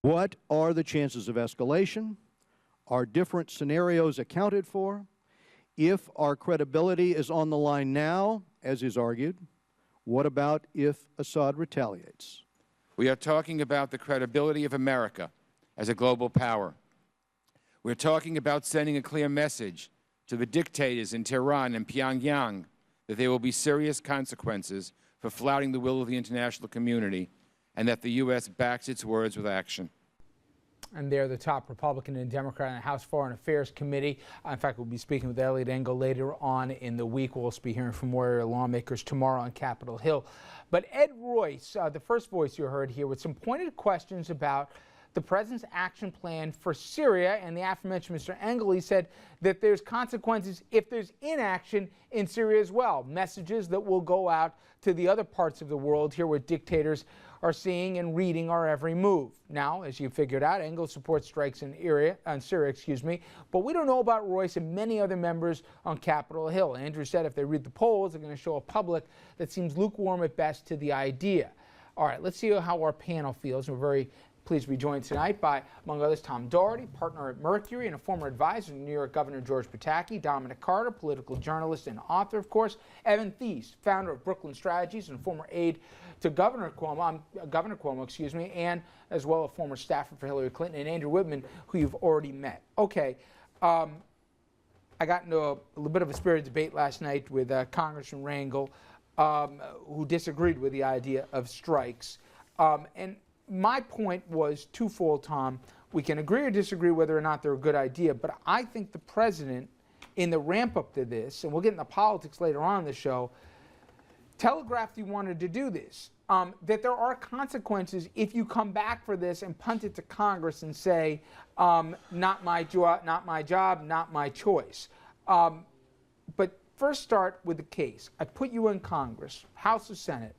What are the chances of escalation? Are different scenarios accounted for? If our credibility is on the line now, as is argued, what about if Assad retaliates? We are talking about the credibility of America as a global power. We're talking about sending a clear message to the dictators in Tehran and Pyongyang that there will be serious consequences for flouting the will of the international community and that the U.S. backs its words with action. And they're the top Republican and Democrat in the House Foreign Affairs Committee. In fact, we'll be speaking with Eliot Engel later on in the week. We'll also be hearing from more area lawmakers tomorrow on Capitol Hill. But Ed Royce, the first voice you heard here, with some pointed questions about the president's action plan for Syria, and the aforementioned Mr. Engel, he said that there's consequences if there's inaction in Syria as well. Messages that will go out to the other parts of the world here where dictators are seeing and reading our every move. Now, as you figured out, Engel supports strikes in Syria, but we don't know about Royce and many other members on Capitol Hill. Andrew said if they read the polls, they're going to show a public that seems lukewarm at best to the idea. All right, let's see how our panel feels. We're very pleased to be joined tonight by, among others, Tom Doherty, partner at Mercury and a former advisor to New York Governor George Pataki; Dominic Carter, political journalist and author, of course; Evan Thies, founder of Brooklyn Strategies and former aide to Governor Cuomo, and as well a former staffer for Hillary Clinton; and Andrew Whitman, who you've already met. Okay, I got into a little bit of a spirited debate last night with Congressman Rangel, who disagreed with the idea of strikes, and my point was twofold, Tom. We can agree or disagree whether or not they're a good idea, but I think the president, in the ramp up to this, and we'll get into politics later on in the show, telegraphed he wanted to do this, that there are consequences if you come back for this and punt it to Congress and say, not my job, not my choice. But first start with the case. I put you in Congress, House or Senate,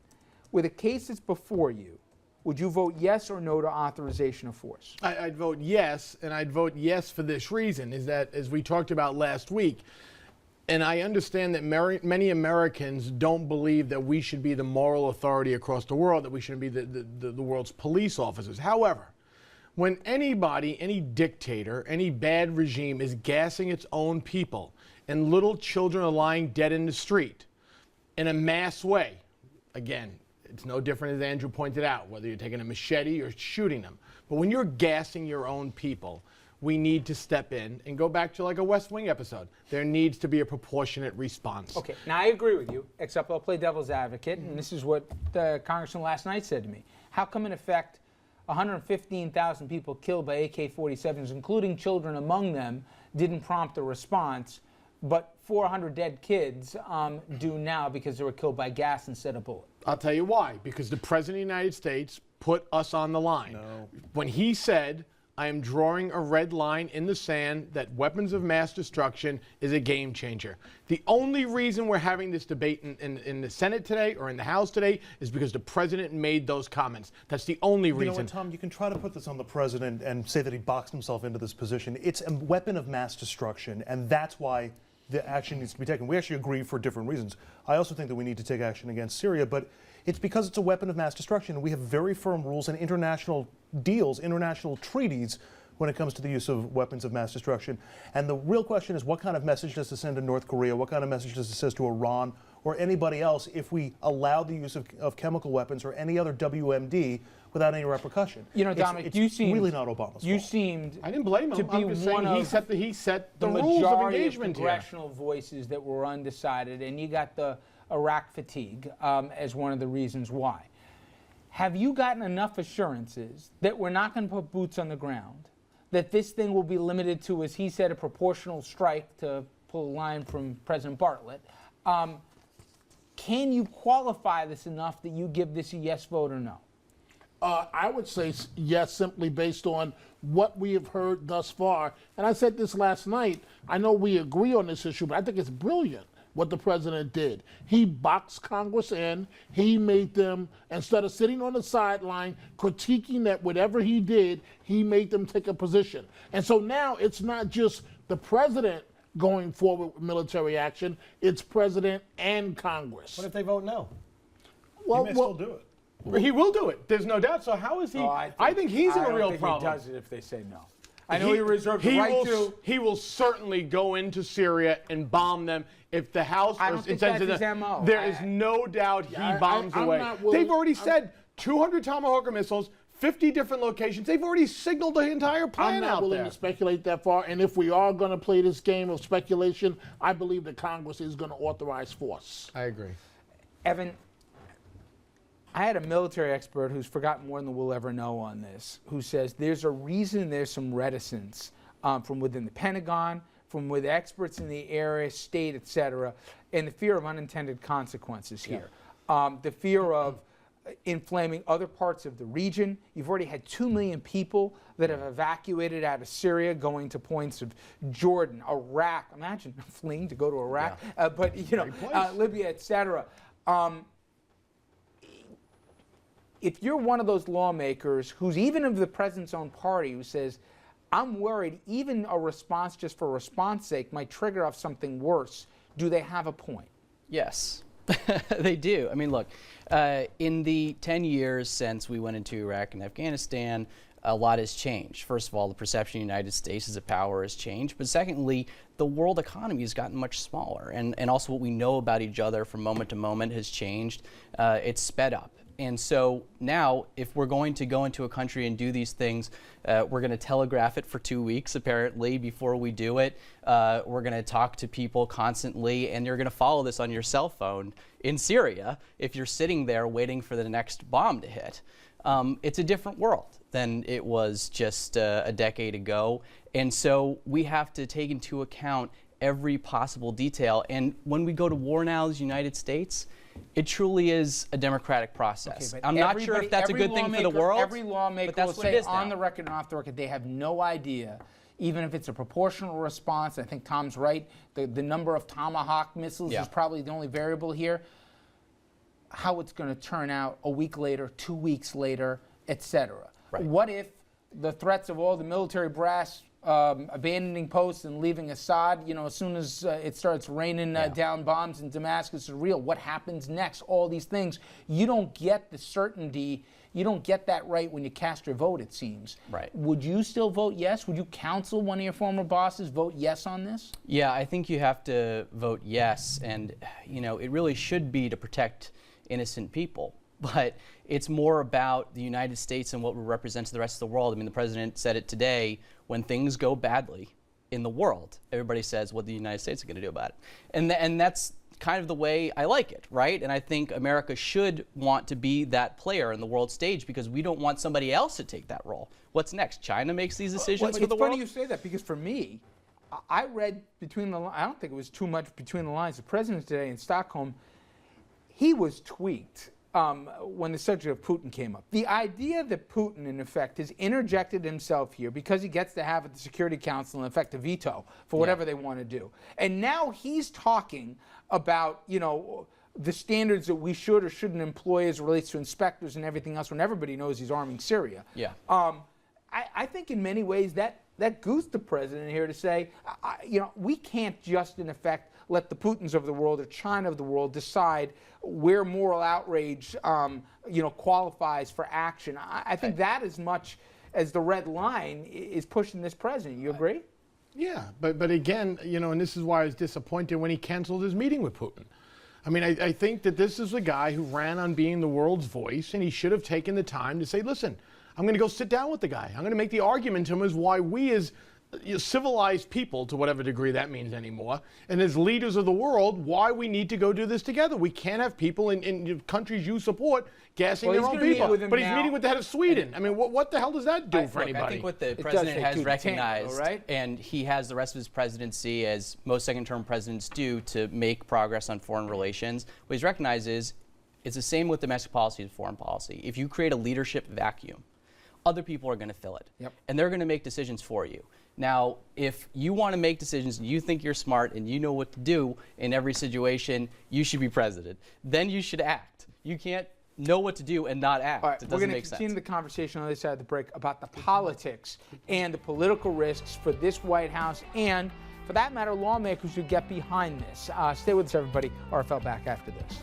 with a case that's before you. Would you vote yes or no to authorization of force? I'd vote yes, and I'd vote yes for this reason, is that, as we talked about last week, and I understand that many Americans don't believe that we should be the moral authority across the world, that we shouldn't be the world's police officers. However, when anybody, any dictator, any bad regime is gassing its own people, and little children are lying dead in the street in a mass way, again, it's no different, as Andrew pointed out, whether you're taking a machete or shooting them. But when you're gassing your own people, we need to step in and go back to like a West Wing episode. There needs to be a proportionate response. Okay, now I agree with you, except I'll play devil's advocate, and this is what the congressman last night said to me. How come, in effect, 115,000 people killed by AK-47s, including children among them, didn't prompt a response, but 400 dead kids do now because they were killed by gas instead of bullets? I'll tell you why. Because the President of the United States put us on the line. No. When he said, I am drawing a red line in the sand that weapons of mass destruction is a game changer. The only reason we're having this debate in the Senate today or in the House today is because the President made those comments. That's the only reason. You know what, Tom, you can try to put this on the President and say that he boxed himself into this position. It's a weapon of mass destruction, and that's why the action needs to be taken. We actually agree for different reasons. I also think that we need to take action against Syria, but it's because it's a weapon of mass destruction, and we have very firm rules and international deals, international treaties when it comes to the use of weapons of mass destruction. And the real question is, what kind of message does this send to North Korea? What kind of message does it send to Iran or anybody else if we allow the use of chemical weapons or any other WMD without any repercussion? You know, Dominic, it's you seemed really not Obama's you fault. seemed I didn't blame him. to be I'm just one saying of he set the the rules of majority engagement here. congressional voices that were undecided, and you got the Iraq fatigue as one of the reasons why. Have you gotten enough assurances that we're not going to put boots on the ground, that this thing will be limited to, as he said, a proportional strike, to pull a line from President Bartlett? Can you qualify this enough that you give this a yes vote or no? I would say yes, simply based on what we have heard thus far. And I said this last night. I know we agree on this issue, but I think it's brilliant what the president did. He boxed Congress in. He made them, instead of sitting on the sideline critiquing that whatever he did, he made them take a position. And so now it's not just the president going forward with military action, it's president and Congress. What if they vote no? Well, you may still do it. He will do it. There's no doubt. So how is he? Oh, I think he's in a real I problem. don't think he does it if they say no. I know he reserves the right to. He will certainly go into Syria and bomb them if the House. I don't think that's his MO. There is no doubt he bombs away. They've already said 200 Tomahawk missiles, 50 different locations. They've already signaled the entire plan I'm not out willing there. to speculate that far. And if we are going to play this game of speculation, I believe that Congress is going to authorize force. I agree. Evan, I had a military expert who's forgotten more than we'll ever know on this, who says there's a reason there's some reticence from within the Pentagon, from with experts in the area, state, et cetera, and the fear of unintended consequences here. The fear of inflaming other parts of the region. You've already had 2 million people that have evacuated out of Syria, going to points of Jordan, Iraq. Imagine fleeing to go to Iraq, but you know, Libya, et cetera. If you're one of those lawmakers who's even of the president's own party who says, I'm worried even a response just for response sake might trigger off something worse, do they have a point? Yes, they do. I mean, look, in the 10 years since we went into Iraq and Afghanistan, a lot has changed. First of all, the perception of the United States as a power has changed. But secondly, the world economy has gotten much smaller. And also what we know about each other from moment to moment has changed. It's sped up. And so now, if we're going to go into a country and do these things, we're going to telegraph it for 2 weeks, apparently, before we do it. We're going to talk to people constantly, and you're going to follow this on your cell phone in Syria if you're sitting there waiting for the next bomb to hit. It's a different world than it was just a decade ago. And so we have to take into account every possible detail. And when we go to war now as the United States, it truly is a democratic process. Okay, I'm not sure if that's a good thing for the world. Every lawmaker will say on the record and off the record they have no idea, even if it's a proportional response. I think Tom's right. The number of Tomahawk missiles is probably the only variable here. How it's going to turn out a week later, 2 weeks later, etc. Right. What if the threats of all the military brass abandoning posts and leaving Assad, you know, as soon as it starts raining down bombs in Damascus are real? What happens next? All these things. You don't get the certainty. You don't get that right when you cast your vote, it seems. Right. Would you still vote yes? Would you counsel one of your former bosses vote yes on this? Yeah, I think you have to vote yes. And, you know, it really should be to protect innocent people. But it's more about the United States and what we represent to the rest of the world. I mean, the president said it today. When things go badly in the world, everybody says what the United States is going to do about it. And that's kind of the way I like it, right? And I think America should want to be that player in the world stage because we don't want somebody else to take that role. What's next? China makes these decisions for the world? It's funny you say that because for me, I read between the lines, I don't think it was too much between the lines. The president today in Stockholm, he was tweaked when the subject of Putin came up. The idea that Putin, in effect, has interjected himself here because he gets to have at the Security Council, in effect, a veto for whatever they want to do. And now he's talking about, you know, the standards that we should or shouldn't employ as it relates to inspectors and everything else when everybody knows he's arming Syria. Yeah. I think in many ways that goosed the president here to say, you know, we can't just, in effect, let the Putins of the world or China of the world decide where moral outrage, you know, qualifies for action. I think that as much as the red line is pushing this president. You agree? Yeah, but again, you know, and this is why I was disappointed when he canceled his meeting with Putin. I mean, I think that this is a guy who ran on being the world's voice, and he should have taken the time to say, listen, I'm going to go sit down with the guy. I'm going to make the argument to him as why we as civilized people, to whatever degree that means anymore, and as leaders of the world, why we need to go do this together. We can't have people in countries you support gassing their own people. But he's meeting with the head of Sweden. I mean, what the hell does that do for anybody? I think what the president has recognized, and he has the rest of his presidency, as most second-term presidents do, to make progress on foreign relations. What he's recognized is it's the same with domestic policy as foreign policy. If you create a leadership vacuum, other people are going to fill it. And they're going to make decisions for you. Now, if you want to make decisions and you think you're smart and you know what to do in every situation, you should be president. Then you should act. You can't know what to do and not act. All right, it we're doesn't going make to sense. continue the conversation on the other side of the break about the politics and the political risks for this White House and, for that matter, lawmakers who get behind this. Stay with us, everybody. RFL back after this.